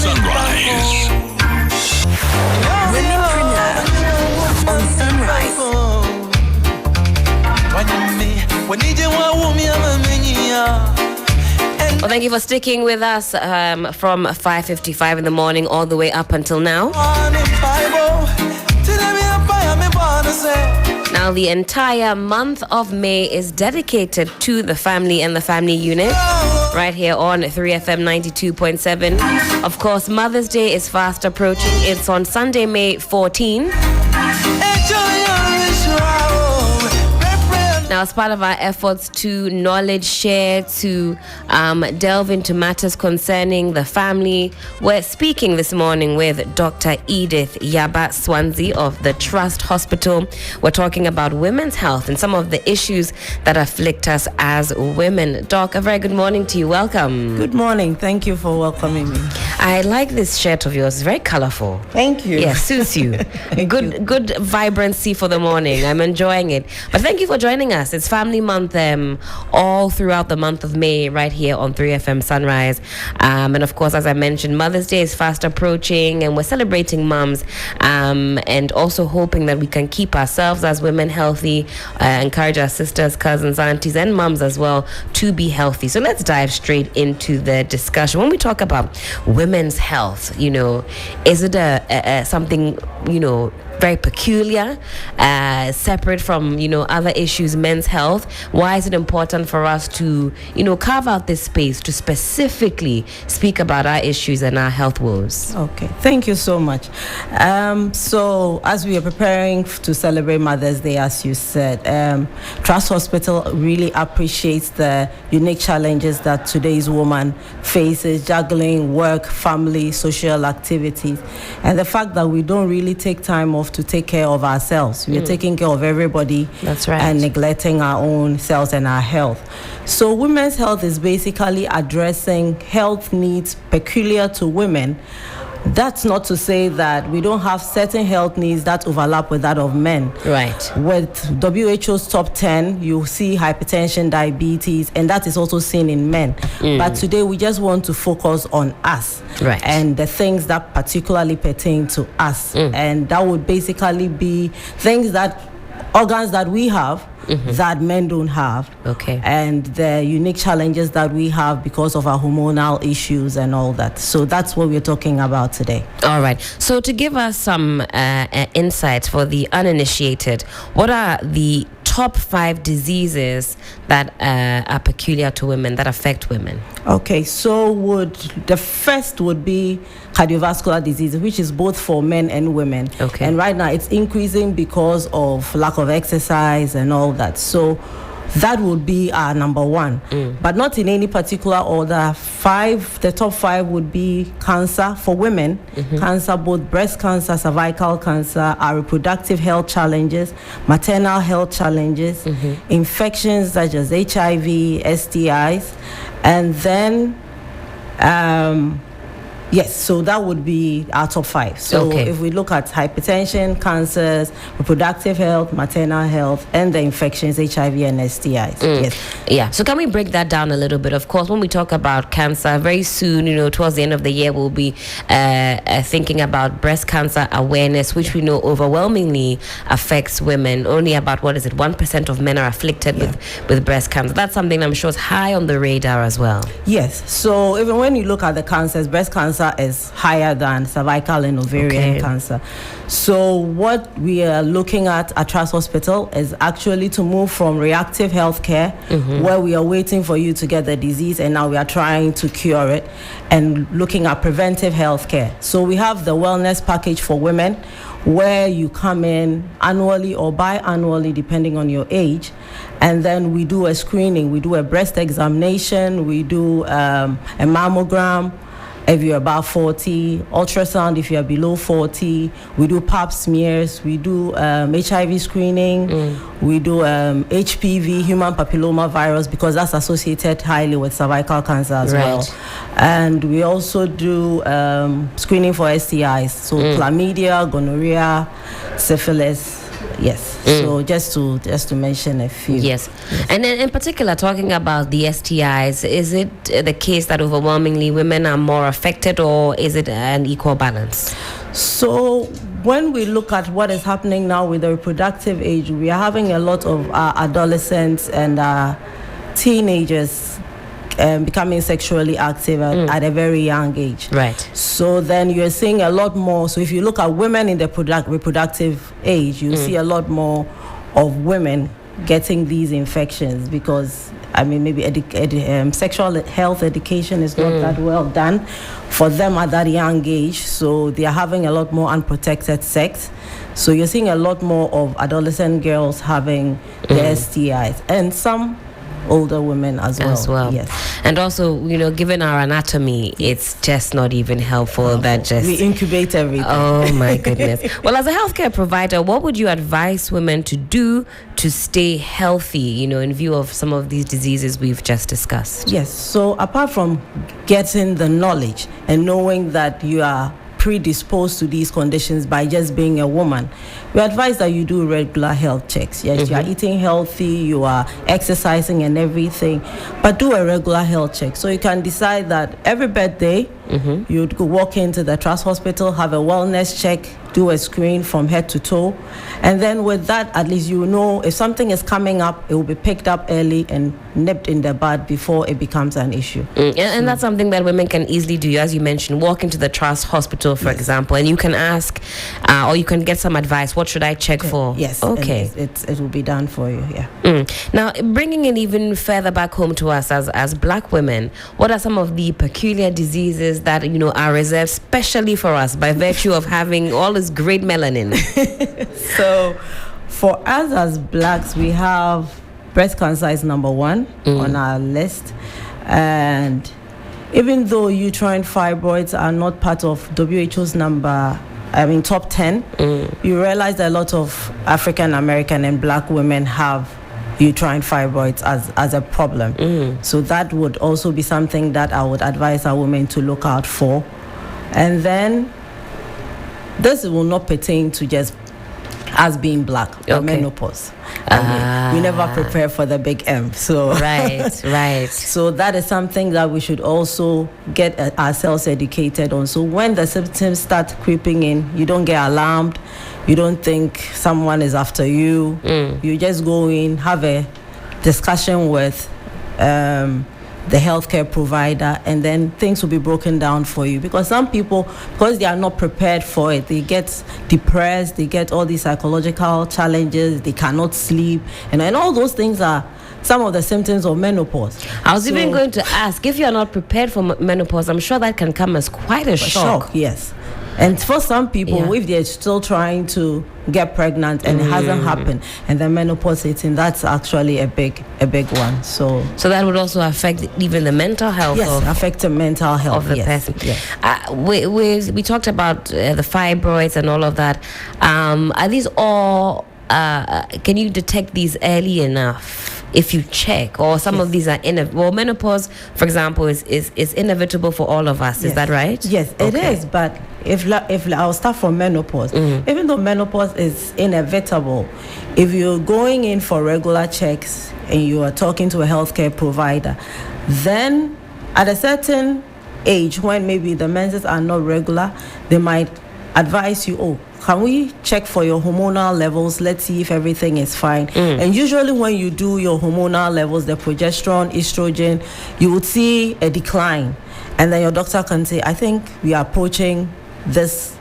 Sunrise. Womenpreneur on Sunrise. Well, thank you for sticking with us from 5:55 in the morning all the way up until now. Now, the entire month of May is dedicated to the family and the family unit right here on 3FM 92.7. Of course, Mother's Day is fast approaching. It's on Sunday, May 14. Now, as part of our efforts to knowledge share, to delve into matters concerning the family, we're speaking this morning with Dr. Edith Yaba Swanzy of the Trust Hospital. We're talking about women's health and some of the issues that afflict us as women. Doc, a very good morning to you. Welcome. Good morning. Thank you for welcoming me. I like this shirt of yours. It's very colorful. Thank you. Yeah, suits you. Good vibrancy for the morning. I'm enjoying it. But thank you for joining us. It's Family Month all throughout the month of May right here on 3FM Sunrise. And of course, as I mentioned, Mother's Day is fast approaching and we're celebrating moms and also hoping that we can keep ourselves as women healthy, encourage our sisters, cousins, aunties, and moms as well to be healthy. So let's dive straight into the discussion. When we talk about women's health, is it something, very peculiar, separate from, other issues, men's health? Why is it important for us to, carve out this space to specifically speak about our issues and our health woes? Okay, thank you so much. So as we are preparing to celebrate Mother's Day, as you said, Trust Hospital really appreciates the unique challenges that today's woman faces, juggling work, family, social activities, and the fact that we don't really take time off to take care of ourselves. We're taking care of everybody. That's right. And neglecting our own selves and our health. So women's health is basically addressing health needs peculiar to women. That's not to say that we don't have certain health needs that overlap with that of men. Right. With WHO's top 10, you see hypertension, diabetes, and that is also seen in men. But today we just want to focus on us. Right. And the things that particularly pertain to us. And that would basically be organs that we have that men don't have. Okay. And the unique challenges that we have because of our hormonal issues and all that. So that's what we're talking about today. All right. So to give us some insights for the uninitiated, what are the top 5 diseases that are peculiar to women, that affect women? Okay, so the first would be cardiovascular disease, which is both for men and women. Okay. And right now it's increasing because of lack of exercise and all that. So that would be our number 1, but not in any particular order. The top 5 would be cancer for women, cancer, both breast cancer, cervical cancer, our reproductive health challenges, maternal health challenges, infections such as HIV, STIs, and then yes, so that would be our top 5. So if we look at hypertension, cancers, reproductive health, maternal health, and the infections, HIV and STIs. Yes. Yeah. So can we break that down a little bit? Of course, when we talk about cancer, very soon, towards the end of the year, we'll be thinking about breast cancer awareness, which we know overwhelmingly affects women. Only about, 1% of men are afflicted with breast cancer. That's something I'm sure is high on the radar as well. Yes. So even when you look at the cancers, breast cancer is higher than cervical and ovarian cancer. So what we are looking at Trust Hospital is actually to move from reactive healthcare, where we are waiting for you to get the disease and now we are trying to cure it, and looking at preventive healthcare. So we have the wellness package for women, where you come in annually or biannually depending on your age, and then we do a screening, we do a breast examination, we do a mammogram if you're above 40, ultrasound if you're below 40, we do pap smears, we do HIV screening, we do HPV, human papilloma virus, because that's associated highly with cervical cancer as well. And we also do screening for STIs, so chlamydia, gonorrhea, syphilis, Yes. So just to mention a few. Yes. And then in particular, talking about the STIs, is it the case that overwhelmingly women are more affected, or is it an equal balance? So when we look at what is happening now with the reproductive age, we are having a lot of adolescents and teenagers becoming sexually active at a very young age. Right. So then you're seeing a lot more. So if you look at women in the reproductive age, you see a lot more of women getting these infections because, I mean, maybe sexual health education is not that well done for them at that young age. So they are having a lot more unprotected sex. So you're seeing a lot more of adolescent girls having the STIs, and some older women as well. Yes. And also, given our anatomy, it's just not even helpful that just... We incubate everything. Oh, my goodness. Well, as a healthcare provider, what would you advise women to do to stay healthy, in view of some of these diseases we've just discussed? Yes. So apart from getting the knowledge and knowing that you are predisposed to these conditions by just being a woman, we advise that you do regular health checks. Yes, you are eating healthy, you are exercising and everything, but do a regular health check so you can decide that every birthday you'd go walk into the trust hospital, have a wellness check, do a screen from head to toe, and then with that, at least you know if something is coming up, it will be picked up early and nipped in the bud before it becomes an issue. And that's something that women can easily do. As you mentioned, walk into the trust hospital, for example, and you can ask or you can get some advice. What should I check for? Yes. Okay. It will be done for you. Yeah. Now, bringing it even further back home to us as Black women, what are some of the peculiar diseases that are reserved specially for us by virtue of having all this great melanin? So, for us as Blacks, we have breast cancer is number one on our list, and even though uterine fibroids are not part of WHO's top 10, you realize that a lot of African American and Black women have uterine fibroids as a problem. So that would also be something that I would advise our women to look out for. And then this will not pertain to just us being Black, but menopause. We never prepare for the big M. So right. So that is something that we should also get ourselves educated on. So when the symptoms start creeping in, you don't get alarmed. You don't think someone is after you. You just go in, have a discussion with the healthcare provider, and then things will be broken down for you. Because some people, because they are not prepared for it, they get depressed, they get all these psychological challenges, they cannot sleep, and all those things are some of the symptoms of menopause. I was even going to ask, if you are not prepared for menopause, I'm sure that can come as quite a shock. Yes. And for some people, if they're still trying to get pregnant and it hasn't happened, and then menopause hits in, that's actually a big one. So that would also affect even the mental health. Yes, affect the mental health of the person. Yes. We talked about the fibroids and all of that. Are these all? Can you detect these early enough? If you check, or some of these are menopause, for example, is inevitable for all of us. Is that right? Yes, it is. But if I'll start from menopause, even though menopause is inevitable, if you're going in for regular checks and you are talking to a healthcare provider, then at a certain age, when maybe the menses are not regular, they might advise you, can we check for your hormonal levels? Let's see if everything is fine. And usually when you do your hormonal levels, the progesterone, estrogen, you would see a decline. And then your doctor can say, I think we are approaching this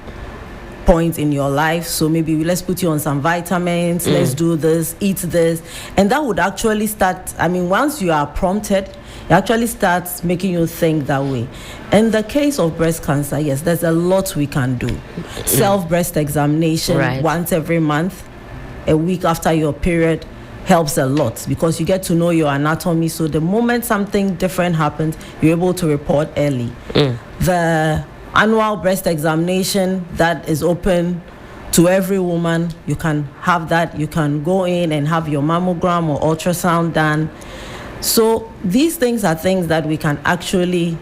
point in your life, so maybe let's put you on some vitamins, let's do this, eat this. And that would actually start, once you are prompted, it actually starts making you think that way. In the case of breast cancer, yes, there's a lot we can do. Self-breast examination once every month, a week after your period, helps a lot because you get to know your anatomy. So the moment something different happens, you're able to report early. The annual breast examination that is open to every woman, you can have that. You can go in and have your mammogram or ultrasound done. So these things are things that we can actually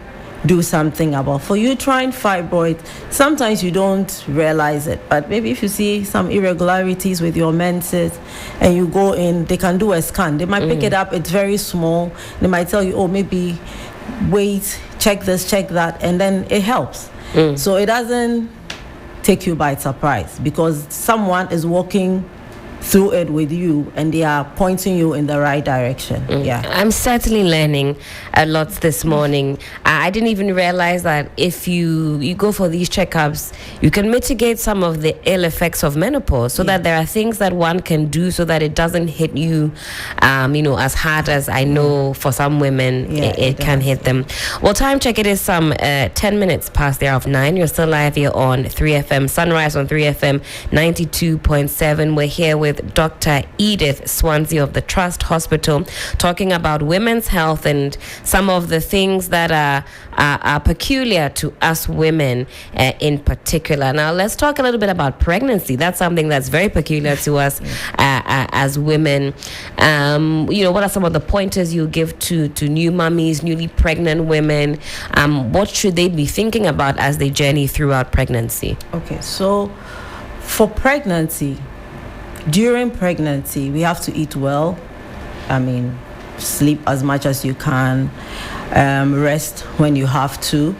do something about. For uterine fibroid, sometimes you don't realize it, but maybe if you see some irregularities with your menses and you go in, they can do a scan. They might pick it up, it's very small. They might tell you, oh, maybe wait, check this, check that, and then it helps. So it doesn't take you by surprise because someone is walking through it with you and they are pointing you in the right direction. I'm certainly learning a lot this morning. I didn't even realize that if you go for these checkups, you can mitigate some of the ill effects of menopause, so that there are things that one can do so that it doesn't hit you as hard as I know for some women it can hit them. Well, time check, it is some 10 minutes past the hour of 9. You're still live here on 3FM Sunrise on 3FM 92.7. We're here with Dr. Edith Swanzy of the Trust Hospital, talking about women's health and some of the things that are peculiar to us women in particular. Now, let's talk a little bit about pregnancy. That's something that's very peculiar to us as women. What are some of the pointers you give to new mummies, newly pregnant women? What should they be thinking about as they journey throughout pregnancy? Okay, so for pregnancy, during pregnancy, we have to eat well. Sleep as much as you can, rest when you have to.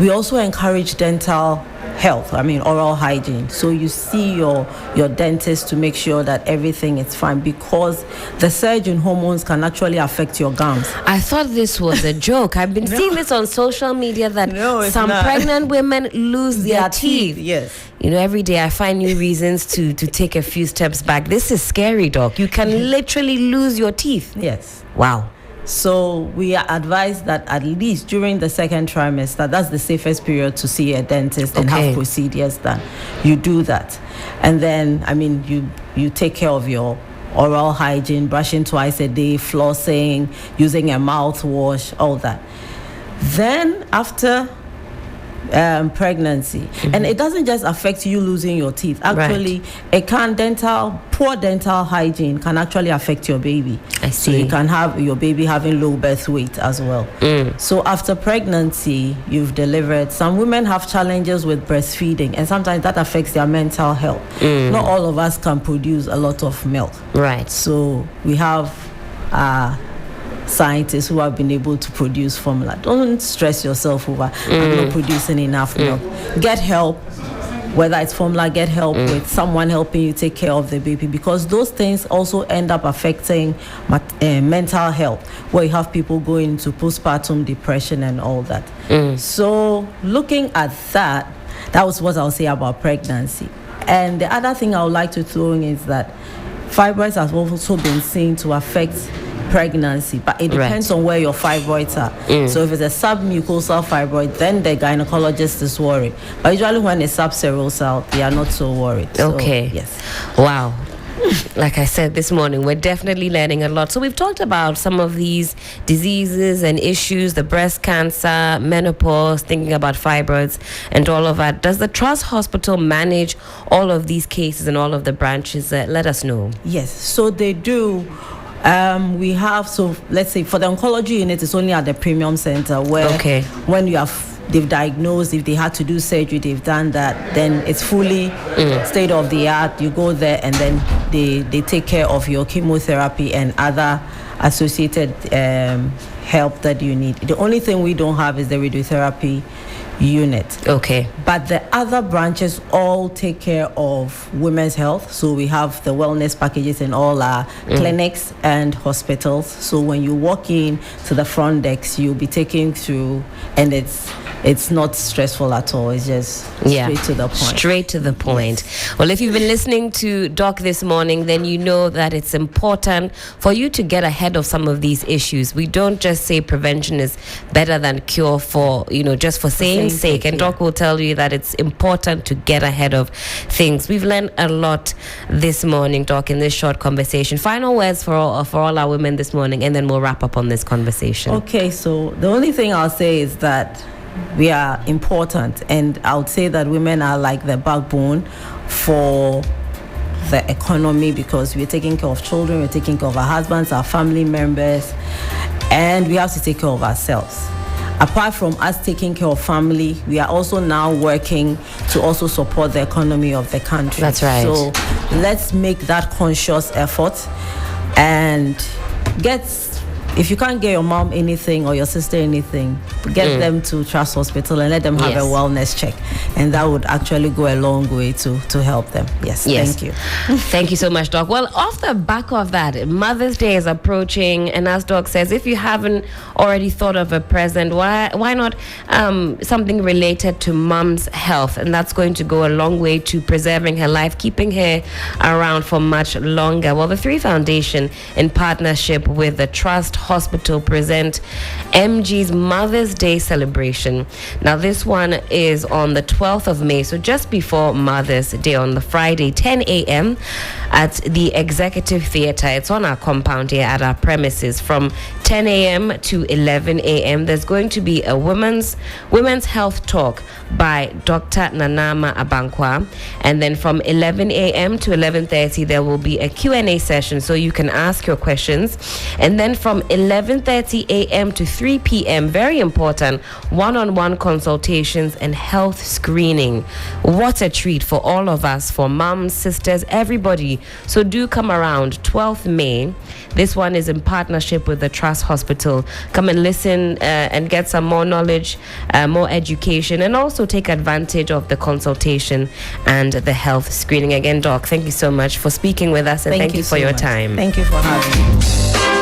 We also encourage dental health, oral hygiene. So you see your dentist to make sure that everything is fine, because the surge in hormones can actually affect your gums. I thought this was a joke. I've been seeing this on social media that some not. Pregnant women lose their teeth. Yes. Every day I find new reasons to take a few steps back. This is scary, Doc. You can literally lose your teeth. Yes. Wow. So we are advised that at least during the second trimester, that's the safest period to see a dentist and have procedures done. You do that. And then, you take care of your oral hygiene, brushing twice a day, flossing, using a mouthwash, all that. Then after pregnancy, and it doesn't just affect you losing your teeth. Actually, poor dental hygiene can actually affect your baby. I see. So you can have your baby having low birth weight as well. So after pregnancy, you've delivered. Some women have challenges with breastfeeding, and sometimes that affects their mental health. Not all of us can produce a lot of milk. Right. So we have scientists who have been able to produce formula. Don't stress yourself over I'm not producing enough milk. Get help, whether it's formula, get help with someone helping you take care of the baby, because those things also end up affecting mental health, where you have people going into postpartum depression and all that. So looking at that was what I'll say about pregnancy. And the other thing I would like to throw in is that fibroids have also been seen to affect pregnancy, but it depends on where your fibroids are. So if it's a submucosal fibroid, then the gynecologist is worried. But usually when it's subserosal, they are not so worried. Okay. So, yes. Wow. Like I said this morning, we're definitely learning a lot. So we've talked about some of these diseases and issues, the breast cancer, menopause, thinking about fibroids and all of that. Does the Trust Hospital manage all of these cases and all of the branches? Let us know. Yes, so they do. We have, so let's say for the oncology unit, it's only at the premium center, where when they've diagnosed, if they had to do surgery, they've done that, then it's fully state of the art. You go there and then they take care of your chemotherapy and other associated help that you need. The only thing we don't have is the radiotherapy unit. Okay. But the other branches all take care of women's health. So we have the wellness packages in all our clinics and hospitals. So when you walk in to the front desk, you'll be taken through, and it's not stressful at all. It's just straight to the point. Straight to the point. Well, if you've been listening to Doc this morning, then you know that it's important for you to get ahead of some of these issues. We don't just say prevention is better than cure for, just for saying sake. And Doc will tell you that it's important to get ahead of things. We've learned a lot this morning, Doc, in this short conversation. Final words for all our women this morning, and then we'll wrap up on this conversation. Okay, so the only thing I'll say is that we are important, and I would say that women are like the backbone for the economy, because we're taking care of children, we're taking care of our husbands, our family members, and we have to take care of ourselves. apart from us taking care of family, we are also now working to also support the economy of the country. That's right. So let's make that conscious effort and if you can't get your mom anything or your sister anything, get them to Trust Hospital and let them have a wellness check. And that would actually go a long way to help them. Yes. Thank you. Thank you so much, Doc. Well, off the back of that, Mother's Day is approaching. And as Doc says, if you haven't already thought of a present, why not something related to mom's health? And that's going to go a long way to preserving her life, keeping her around for much longer. Well, the 3 Foundation, in partnership with the Trust Hospital, present MG's Mother's Day celebration. Now, this one is on the 12th of May, so just before Mother's Day, on the Friday, 10 a.m. at the Executive Theatre. It's on our compound here at our premises from 10 a.m. to 11 a.m. There's going to be a women's health talk by Dr. Nanama Abankwa, and then from 11 a.m. to 11:30 there will be a Q&A session, so you can ask your questions. And then from 11:30 a.m. to 3 p.m., very important, one-on-one consultations and health screening. What a treat for all of us, for moms, sisters, everybody. So do come around. 12th May. This one is in partnership with the Trust Hospital. Come and listen and get some more knowledge, more education, and also take advantage of the consultation and the health screening. Again, Doc, thank you so much for speaking with us, and thank you for your time. Thank you for having me.